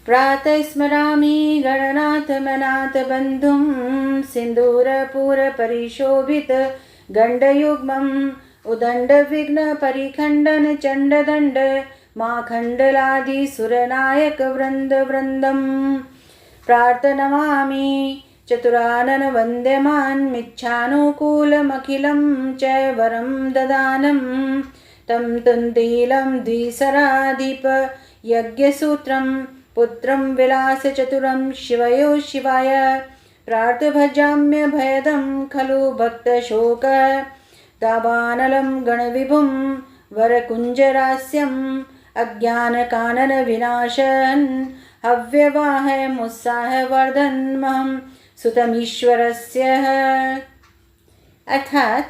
प्रातः स्मरामि गणनाथ बन्धुं सिन्दूरपूरपरिशोभित गण्डयुग्मम् उदण्डविघ्नपरिखण्डन चण्डदण्ड माखण्डलादिसुरनायक वृन्दम् प्रार्थनमामि चतुरानन वन्द्यमान् मिच्छानुकूलमखिलं च वरं ददानं तं तुन्दिलं द्विसराधिप यज्ञसूत्रं पुत्रं विलासचतुरं शिवयो शिवाय प्रार्थभजाम्यभयदं खलु भक्तशोक दावानलं गणविभुं वरकुञ्जरास्यम् अज्ञानकाननविनाशन् हव्यवाहमुत्साहवर्धन्महं सुतमीश्वरस्य। अर्थात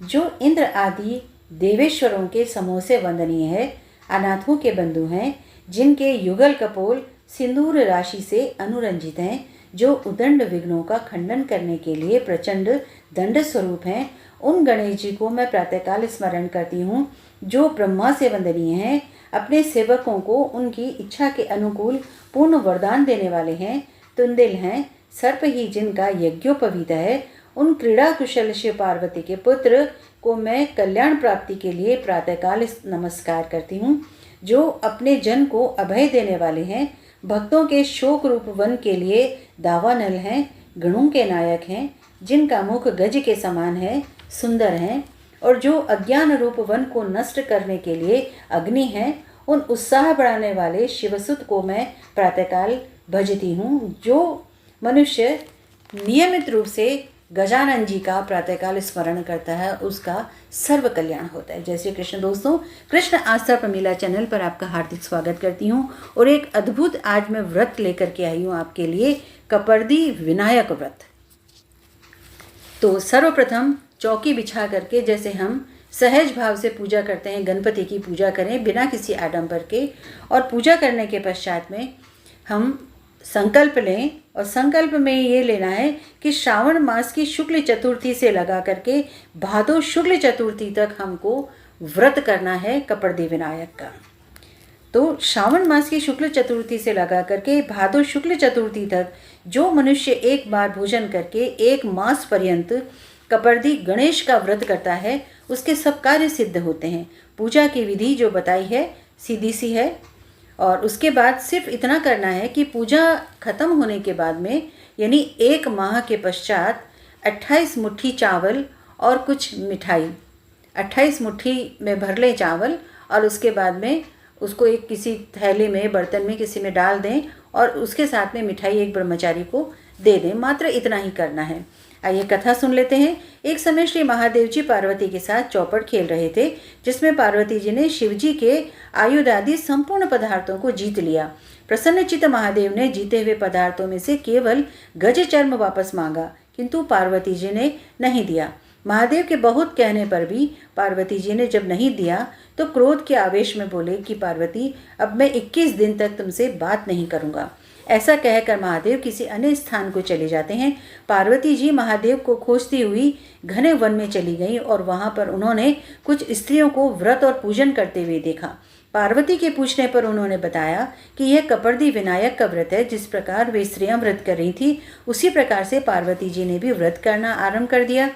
जो इंद्र आदि देवेश्वरों के समूह से वंदनीय है, अनाथों के बंधु हैं, जिनके युगल कपोल सिंदूर राशि से अनुरंजित हैं, जो उदंड विघ्नों का खंडन करने के लिए प्रचंड दंड स्वरूप हैं, उन गणेश जी को मैं प्रातःकाल स्मरण करती हूँ, जो ब्रह्मा से वंदनीय हैं, अपने सेवकों को उनकी इच्छा के अनुकूल पूर्ण वरदान देने वाले हैं, तुंदिल हैं, सर्प ही जिनका यज्ञोपवीत है, उन क्रीड़ा कुशल शिव पार्वती के पुत्र को मैं कल्याण प्राप्ति के लिए प्रातःकाल नमस्कार करती हूँ, जो अपने जन को अभय देने वाले हैं, भक्तों के शोक रूप वन के लिए दावानल हैं, गणों के नायक हैं, जिनका मुख गज के समान है, सुंदर हैं, और जो अज्ञान रूप वन को नष्ट करने के लिए अग्नि हैं, उन उत्साह बढ़ाने वाले शिवसुत को मैं प्रातःकाल भजती हूँ। जो मनुष्य नियमित रूप से गजानन जी का प्रातःकाल स्मरण करता है, उसका सर्व कल्याण होता है। जय श्री कृष्ण दोस्तों, कृष्ण आस्था प्रमीला चैनल पर आपका हार्दिक स्वागत करती हूँ। और एक अद्भुत आज मैं व्रत लेकर के आई हूँ आपके लिए, कपर्दी विनायक व्रत। तो सर्वप्रथम चौकी बिछा करके, जैसे हम सहज भाव से पूजा करते हैं, गणपति की पूजा करें बिना किसी आडंबर के। और पूजा करने के पश्चात में हम संकल्प लें, और संकल्प में ये लेना है कि श्रावण मास की शुक्ल चतुर्थी से लगा करके भादो शुक्ल चतुर्थी तक हमको व्रत करना है कपर्दी विनायक का। तो श्रावण मास की शुक्ल चतुर्थी से लगा करके भादो शुक्ल चतुर्थी तक जो मनुष्य एक बार भोजन करके एक मास पर्यंत कपर्दी गणेश का व्रत करता है, उसके सब कार्य सिद्ध होते हैं। पूजा की विधि जो बताई है सीधी सी है, और उसके बाद सिर्फ इतना करना है कि पूजा खत्म होने के बाद में, यानी एक माह के पश्चात 28 मुट्ठी चावल और कुछ मिठाई, 28 मुट्ठी में भर लें चावल, और उसके बाद में उसको एक किसी थैले में, बर्तन में, किसी में डाल दें, और उसके साथ में मिठाई एक ब्रह्मचारी को दे दें। मात्र इतना ही करना है। आइए कथा सुन लेते हैं। एक समय श्री महादेव जी पार्वती के साथ चौपड़ खेल रहे थे, जिसमें पार्वती जी ने शिव जी के आयुध आदि संपूर्ण पदार्थों को जीत लिया। प्रसन्नचित्त महादेव ने जीते हुए पदार्थों में से केवल गज चर्म वापस मांगा, किंतु पार्वती जी ने नहीं दिया। महादेव के बहुत कहने पर भी पार्वती जी ने जब नहीं दिया, तो क्रोध के आवेश में बोले कि पार्वती, अब मैं 21 दिन तक तुमसे बात नहीं करूँगा। ऐसा कहकर महादेव किसी अन्य स्थान को चले जाते हैं। पार्वती जी महादेव को खोजती हुई घने वन में चली गई, और वहां पर उन्होंने कुछ स्त्रियों को व्रत और पूजन करते हुए देखा। पार्वती के पूछने पर उन्होंने बताया कि यह कपर्दी विनायक का व्रत है। जिस प्रकार वे स्त्रियां व्रत कर रही थी, उसी प्रकार से पार्वती जी ने भी व्रत करना आरंभ कर दिया।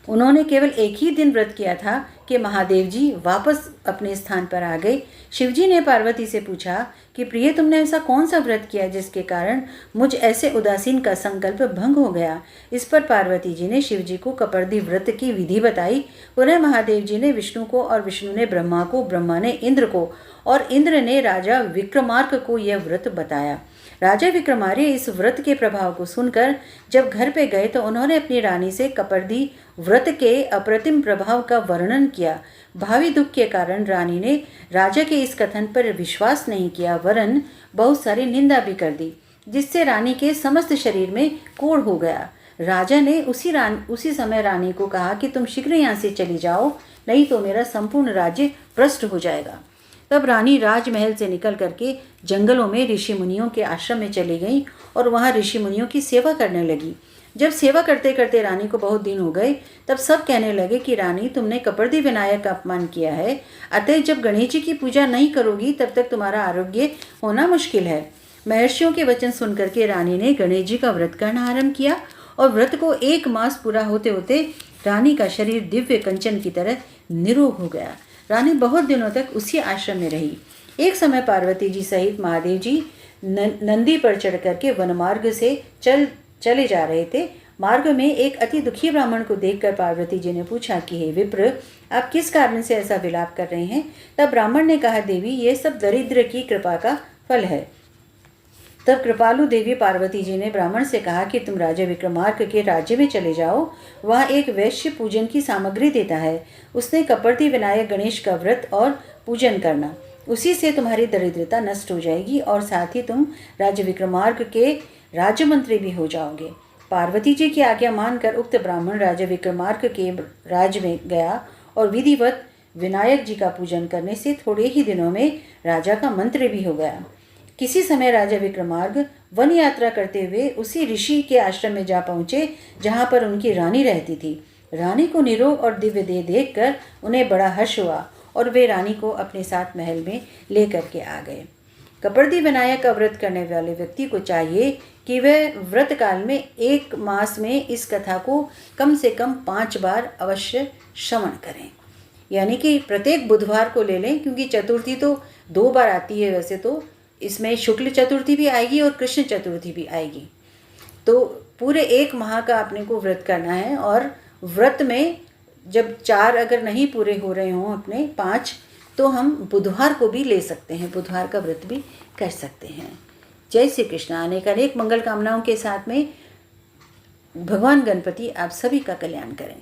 उन्होंने केवल एक ही दिन व्रत किया था कि महादेव जी वापस अपने स्थान पर आ गए। शिवजी ने पार्वती से पूछा कि प्रिय, तुमने ऐसा कौन सा व्रत किया जिसके कारण मुझ ऐसे उदासीन का संकल्प भंग हो गया। इस पर पार्वती जी ने शिवजी को कपर्दी व्रत की विधि बताई। पुनः महादेव जी ने विष्णु को, और विष्णु ने ब्रह्मा को, ब्रह्मा ने इंद्र को, और इंद्र ने राजा विक्रमार्क को यह व्रत बताया। राजा विक्रमार्य इस व्रत के प्रभाव को सुनकर जब घर पे गए, तो उन्होंने अपनी रानी से कपर्दी व्रत के अप्रतिम प्रभाव का वर्णन किया। भावी दुख के कारण रानी ने राजा के इस कथन पर विश्वास नहीं किया, वरन बहुत सारी निंदा भी कर दी, जिससे रानी के समस्त शरीर में कोढ़ हो गया। राजा ने उसी समय रानी को कहा कि तुम शीघ्र यहाँ से चली जाओ, नहीं तो मेरा संपूर्ण राज्य भ्रष्ट हो जाएगा। तब रानी राजमहल से निकल करके जंगलों में ऋषि मुनियों के आश्रम में चली गई, और वहाँ ऋषि मुनियों की सेवा करने लगी। जब सेवा करते करते रानी को बहुत दिन हो गए, तब सब कहने लगे कि रानी, तुमने कपर्दी विनायक का अपमान किया है, अतः जब गणेश जी की पूजा नहीं करोगी तब तक तुम्हारा आरोग्य होना मुश्किल है। महर्षियों के वचन सुनकर के रानी ने गणेश जी का व्रत करना आरंभ किया और व्रत को 1 मास पूरा होते होते रानी का शरीर दिव्य कंचन की तरह निरोग हो गया। रानी बहुत दिनों तक उसी आश्रम में रही। एक समय पार्वती जी सहित महादेव जी नंदी पर चढ़ करके वनमार्ग से चले जा रहे थे। मार्ग में एक अति दुखी ब्राह्मण को देखकर पार्वती जी ने पूछा कि हे विप्र, आप किस कारण से ऐसा विलाप कर रहे हैं? तब ब्राह्मण ने कहा, देवी, ये सब दरिद्र की कृपा का फल है। तब कृपालु देवी पार्वती जी ने ब्राह्मण से कहा कि तुम राजा विक्रमार्क के राज्य में चले जाओ, वहाँ एक वैश्य पूजन की सामग्री देता है, उसने कपर्दी विनायक गणेश का व्रत और पूजन करना, उसी से तुम्हारी दरिद्रता नष्ट हो जाएगी और साथ ही तुम राजा विक्रमार्क के राज्य मंत्री भी हो जाओगे। पार्वती जी की आज्ञा मानकर उक्त ब्राह्मण राजा विक्रमार्क के राज्य में गया और विधिवत विनायक जी का पूजन करने से थोड़े ही दिनों में राजा का मंत्री भी हो गया। किसी समय राजा विक्रमार्क वन यात्रा करते हुए उसी ऋषि के आश्रम में जा पहुँचे जहाँ पर उनकी रानी रहती थी। रानी को निरोग और दिव्य देह देखकर उन्हें बड़ा हर्ष हुआ और वे रानी को अपने साथ महल में लेकर के आ गए। कपर्दी विनायक का व्रत करने वाले व्यक्ति को चाहिए कि वह व्रत काल में 1 मास में इस कथा को कम से कम 5 बार अवश्य श्रवण करें। यानी कि प्रत्येक बुधवार को ले लें, क्योंकि चतुर्थी तो 2 बार आती है। वैसे तो इसमें शुक्ल चतुर्थी भी आएगी और कृष्ण चतुर्थी भी आएगी। तो पूरे 1 माह का अपने को व्रत करना है और व्रत में जब 4 अगर नहीं पूरे हो रहे हों अपने 5, तो हम बुधवार को भी ले सकते हैं, बुधवार का व्रत भी कर सकते हैं। जय श्री कृष्ण। अनेक मंगल कामनाओं के साथ में भगवान गणपति आप सभी का कल्याण करें।